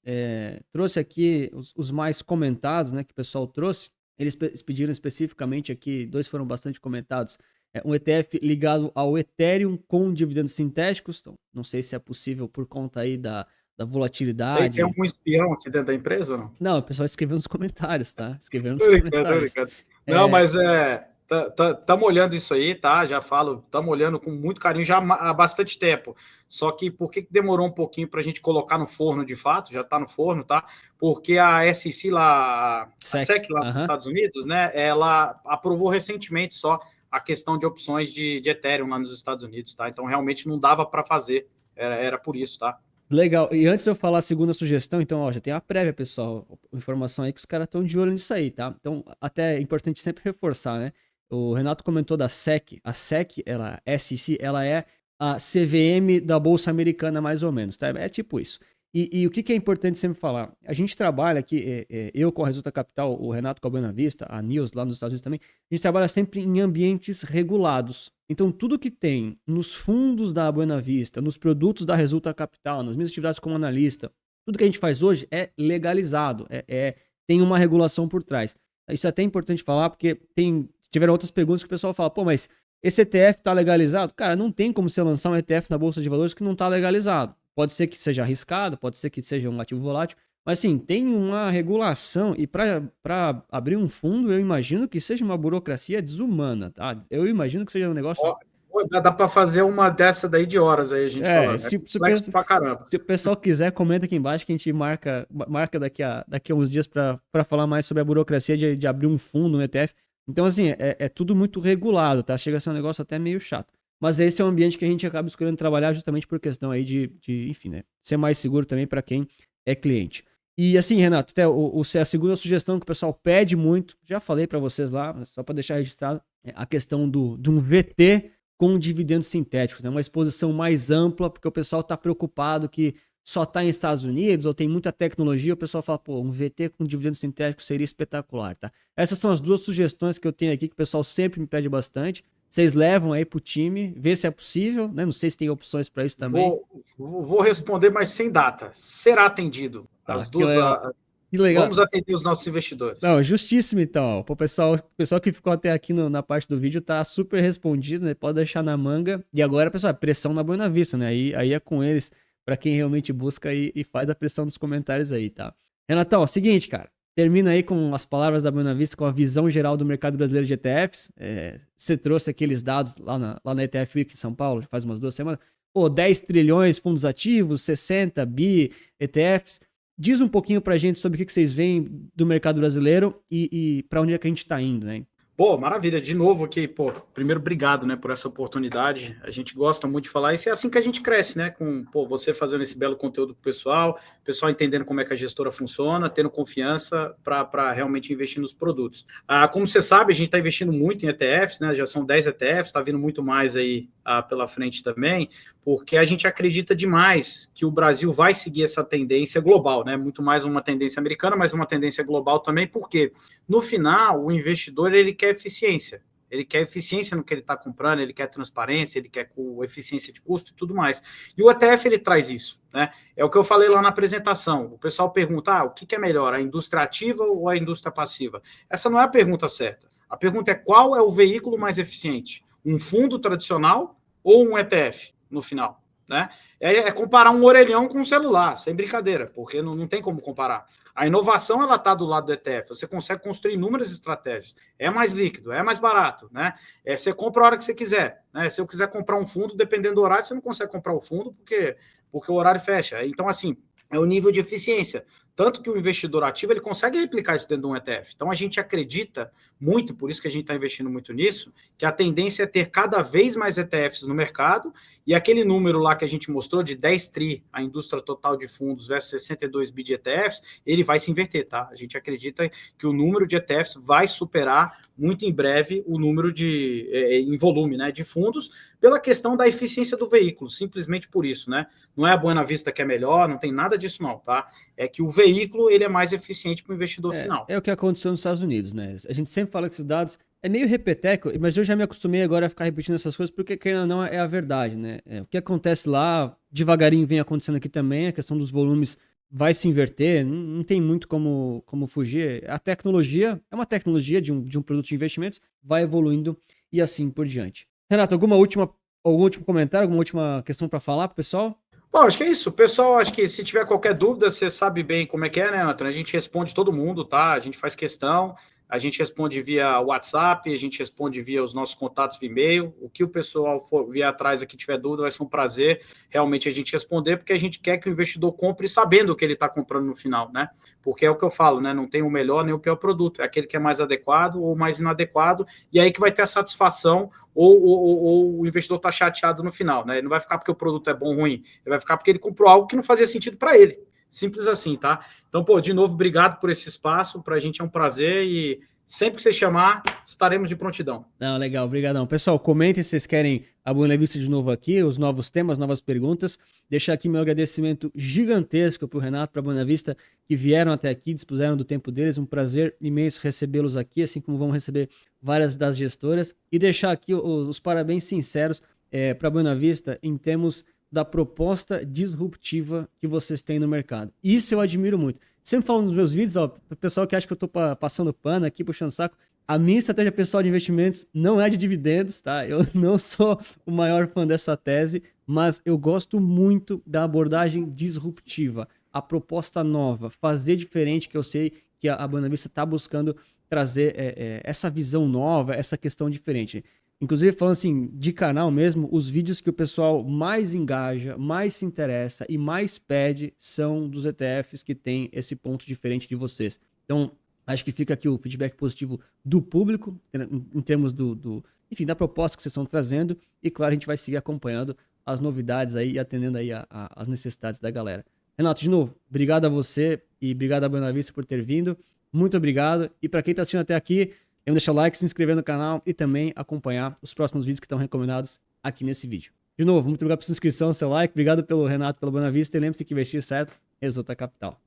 trouxe aqui os mais comentados, né, que o pessoal trouxe. Eles pediram especificamente aqui, 2 foram bastante comentados, um ETF ligado ao Ethereum com dividendos sintéticos. Então, não sei se é possível por conta aí da volatilidade. Tem algum espião aqui dentro da empresa ou não? Não, o pessoal escreveu nos comentários, tá? Escreveu nos Tô comentários. brincando. Não, mas Estamos olhando isso aí, tá? Já falo, estamos olhando com muito carinho já há bastante tempo. Só que por que demorou um pouquinho para a gente colocar no forno de fato? Já está no forno, tá? Porque a SEC lá, a SEC lá nos Estados Unidos, né? Ela aprovou recentemente só a questão de opções de Ethereum lá nos Estados Unidos, tá? Então realmente não dava para fazer, era por isso, tá? Legal. E antes de eu falar a segunda sugestão, então, ó, já tem a prévia, pessoal. Informação aí que os caras estão de olho nisso aí, tá? Então, até é importante sempre reforçar, né? O Renato comentou da SEC. A SEC, ela, SEC, ela é a CVM da Bolsa Americana, mais ou menos, tá? É tipo isso. E o que é importante sempre falar? A gente trabalha aqui, eu com a Resulta Capital, o Renato com a Buena Vista, a News lá nos Estados Unidos também, a gente trabalha sempre em ambientes regulados. Então, tudo que tem nos fundos da Buena Vista, nos produtos da Resulta Capital, nas minhas atividades como analista, tudo que a gente faz hoje é legalizado, tem uma regulação por trás. Isso é até importante falar, porque tiveram outras perguntas que o pessoal fala, pô, mas esse ETF está legalizado? Cara, não tem como você lançar um ETF na Bolsa de Valores que não está legalizado. Pode ser que seja arriscado, pode ser que seja um ativo volátil, mas assim, tem uma regulação e para abrir um fundo, eu imagino que seja uma burocracia desumana, tá? Eu imagino que seja um negócio... Dá para fazer uma dessa daí de horas aí, a gente falando. Se pra caramba. Se o pessoal quiser, comenta aqui embaixo que a gente marca daqui a uns dias para falar mais sobre a burocracia de abrir um fundo, um ETF. Então, assim, é tudo muito regulado, tá? Chega a ser um negócio até meio chato. Mas esse é o ambiente que a gente acaba escolhendo trabalhar justamente por questão aí enfim, né? Ser mais seguro também para quem é cliente. E assim, Renato, até a segunda sugestão que o pessoal pede muito, já falei para vocês lá, só para deixar registrado, é a questão de um VT com dividendos sintéticos, né? Uma exposição mais ampla, porque o pessoal está preocupado que só está em Estados Unidos ou tem muita tecnologia, o pessoal fala, pô, um VT com dividendos sintéticos seria espetacular, tá? Essas são as duas sugestões que eu tenho aqui, que o pessoal sempre me pede bastante. Vocês levam aí pro time, vê se é possível, né? Não sei se tem opções para isso também. Vou responder, mas sem data. Será atendido. As duas. Que legal. Vamos atender os nossos investidores. Não, justíssimo então. O pessoal que ficou até aqui na parte do vídeo tá super respondido, né? Pode deixar na manga. E agora, pessoal, pressão na Buena Vista, né? Aí é com eles, para quem realmente busca e faz a pressão nos comentários aí, tá? Renatão, ó, seguinte, cara. Termina aí com as palavras da Buena Vista, com a visão geral do mercado brasileiro de ETFs. Você trouxe aqueles dados lá na ETF Week em São Paulo, faz umas 2 semanas. Pô, 10 trilhões fundos ativos, 60 bi ETFs. Diz um pouquinho pra gente sobre o que vocês veem do mercado brasileiro e para onde é que a gente tá indo, né? Pô, maravilha. De novo aqui, pô, primeiro, obrigado, né, por essa oportunidade. A gente gosta muito de falar isso, é assim que a gente cresce, né, com, pô, você fazendo esse belo conteúdo pro pessoal, o pessoal entendendo como é que a gestora funciona, tendo confiança para realmente investir nos produtos. Como você sabe, a gente está investindo muito em ETFs, né, já são 10 ETFs, está vindo muito mais aí pela frente também, porque a gente acredita demais que o Brasil vai seguir essa tendência global, né, muito mais uma tendência americana, mas uma tendência global também, porque no final, o investidor, ele quer eficiência. Ele quer eficiência no que ele está comprando, ele quer transparência, ele quer eficiência de custo e tudo mais. E o ETF, ele traz isso, né? É o que eu falei lá na apresentação. O pessoal pergunta, o que é melhor, a indústria ativa ou a indústria passiva? Essa não é a pergunta certa. A pergunta é qual é o veículo mais eficiente? Um fundo tradicional ou um ETF, no final? Né? É comparar um orelhão com um celular, sem brincadeira, porque não tem como comparar. A inovação, ela está do lado do ETF, você consegue construir inúmeras estratégias, é mais líquido, é mais barato, né? Você compra a hora que você quiser, né? Se eu quiser comprar um fundo, dependendo do horário, você não consegue comprar o fundo porque o horário fecha. Então, assim, é o nível de eficiência. Tanto que o investidor ativo, ele consegue replicar isso dentro de um ETF. Então, a gente acredita muito, por isso que a gente está investindo muito nisso, que a tendência é ter cada vez mais ETFs no mercado, e aquele número lá que a gente mostrou de 10 tri, a indústria total de fundos versus 62 bi de ETFs, ele vai se inverter, tá? A gente acredita que o número de ETFs vai superar muito em breve o número em volume, né, de fundos, pela questão da eficiência do veículo, simplesmente por isso, né? Não é a Buena Vista que é melhor, não tem nada disso não, tá? É que o veículo, ele é mais eficiente para o investidor final. É o que aconteceu nos Estados Unidos, né? A gente sempre fala desses dados, é meio repeteco, mas eu já me acostumei agora a ficar repetindo essas coisas, porque querendo ou não é a verdade, né? O que acontece lá, devagarinho vem acontecendo aqui também, a questão dos volumes vai se inverter, não tem muito como fugir. A tecnologia é uma tecnologia de um produto de investimentos, vai evoluindo e assim por diante. Renato, algum último comentário, alguma última questão para falar pro pessoal? Bom, acho que é isso. Pessoal, acho que se tiver qualquer dúvida, você sabe bem como é que é, né, Antônio? A gente responde todo mundo, tá? A gente faz questão. a gente responde via WhatsApp, a gente responde via os nossos contatos via e-mail. O que o pessoal for vir atrás aqui tiver dúvida, vai ser um prazer realmente a gente responder, porque a gente quer que o investidor compre sabendo o que ele está comprando no final, né? Porque é o que eu falo, né? Não tem o melhor nem o pior produto, é aquele que é mais adequado ou mais inadequado, e aí que vai ter a satisfação ou o investidor está chateado no final, né? Ele não vai ficar porque o produto é bom ou ruim, ele vai ficar porque ele comprou algo que não fazia sentido para ele. Simples assim, tá? Então, pô, de novo, obrigado por esse espaço. Para a gente é um prazer e sempre que você chamar, estaremos de prontidão. Não, legal, obrigadão. Pessoal, comentem se vocês querem a Buena Vista de novo aqui, os novos temas, novas perguntas. Deixar aqui meu agradecimento gigantesco para o Renato, para a Buena Vista, que vieram até aqui, dispuseram do tempo deles. Um prazer imenso recebê-los aqui, assim como vão receber várias das gestoras. E deixar aqui os parabéns sinceros para a Buena Vista em termos da proposta disruptiva que vocês têm no mercado. Isso eu admiro muito. Sempre falo nos meus vídeos, ó, o pessoal que acha que eu tô passando pano aqui, puxando saco, a minha estratégia pessoal de investimentos não é de dividendos, tá? Eu não sou o maior fã dessa tese, mas eu gosto muito da abordagem disruptiva, a proposta nova, fazer diferente, que eu sei que a Buena Vista está buscando trazer essa visão nova, essa questão diferente. Inclusive, falando assim, de canal mesmo, os vídeos que o pessoal mais engaja, mais se interessa e mais pede são dos ETFs que tem esse ponto diferente de vocês. Então, acho que fica aqui o feedback positivo do público, em termos enfim, da proposta que vocês estão trazendo. E, claro, a gente vai seguir acompanhando as novidades aí e atendendo aí as necessidades da galera. Renato, de novo, obrigado a você e obrigado a Buena Vista por ter vindo. Muito obrigado. E para quem está assistindo até aqui, lembra de deixar o like, se inscrever no canal e também acompanhar os próximos vídeos que estão recomendados aqui nesse vídeo. De novo, muito obrigado pela sua inscrição, seu like. Obrigado pelo Renato, pela Buena Vista. E lembre-se que investir certo resulta capital.